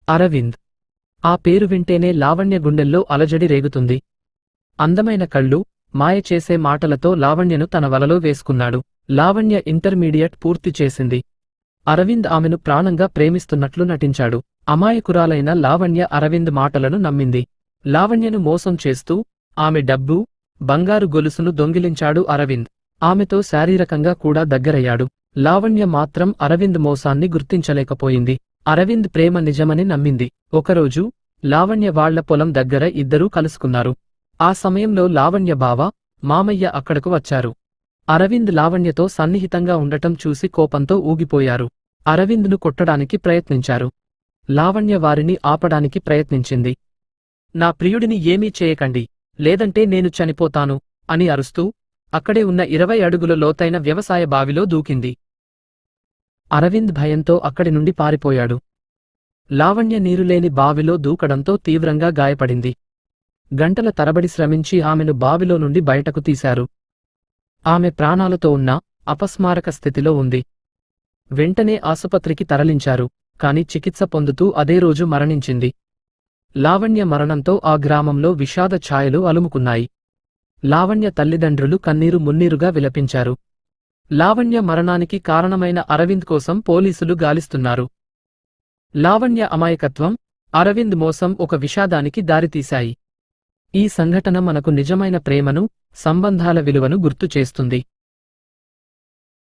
అరవింద్. ఆ పేరు వింటేనే లావణ్య గుండెల్లో అలజడి రేగుతుంది. అందమైన కళ్ళు, మాయ చేసే మాటలతో లావణ్యను తన వలలో వేసుకున్నాడు. లావణ్య ఇంటర్మీడియట్ పూర్తి చేసింది. అరవింద్ ఆమెను ప్రాణంగా ప్రేమిస్తున్నట్లు నటించాడు. అమాయకురాలైన లావణ్య అరవింద్ మాటలను నమ్మింది. లావణ్యను మోసం చేస్తూ ఆమె డబ్బు, బంగారు గొలుసును దొంగిలించాడు అరవింద్. ఆమెతో శారీరకంగా కూడా దగ్గరయ్యాడు. లావణ్య మాత్రం అరవింద్ మోసాన్ని గుర్తించలేకపోయింది. అరవింద్ ప్రేమ నిజమని నమ్మింది. ఒకరోజు లావణ్య వాళ్ల పొలం దగ్గర ఇద్దరూ కలుసుకున్నారు. ఆ సమయంలో లావణ్య బావ, మామయ్య అక్కడకు వచ్చారు. అరవింద్ లావణ్యతో సన్నిహితంగా ఉండటం చూసి కోపంతో ఊగిపోయారు. అరవింద్ను కొట్టడానికి ప్రయత్నించారు. లావణ్య వారిని ఆపడానికి ప్రయత్నించింది. నా ప్రియుడిని ఏమీ చేయకండి, లేదంటే నేను చనిపోతాను అని అరుస్తూ అక్కడే ఉన్న 20 అడుగుల లోతైన వ్యవసాయ బావిలో దూకింది. అరవింద్ భయంతో అక్కడి నుండి పారిపోయాడు. లావణ్య నీరులేని బావిలో దూకడంతో తీవ్రంగా గాయపడింది. గంటల తరబడి శ్రమించి ఆమెను బావిలో నుండి బయటకు తీశారు. ఆమె ప్రాణాలతో ఉన్నా అపస్మారక స్థితిలో ఉంది. వెంటనే ఆసుపత్రికి తరలించారు, కాని చికిత్స పొందుతూ అదే రోజు మరణించింది. లావణ్య మరణంతో ఆ గ్రామంలో విషాద ఛాయలు అలుముకున్నాయి. లావణ్య తల్లిదండ్రులు కన్నీరు మున్నీరుగా విలపించారు. లావణ్య మరణానికి కారణమైన అరవింద్ కోసం పోలీసులు గాలిస్తున్నారు. లావణ్య అమాయకత్వం, అరవింద్ మోసం ఒక విషాదానికి దారితీశాయి. ఈ సంఘటన మనకు నిజమైన ప్రేమను, సంబంధాల విలువను గుర్తు చేస్తుంది.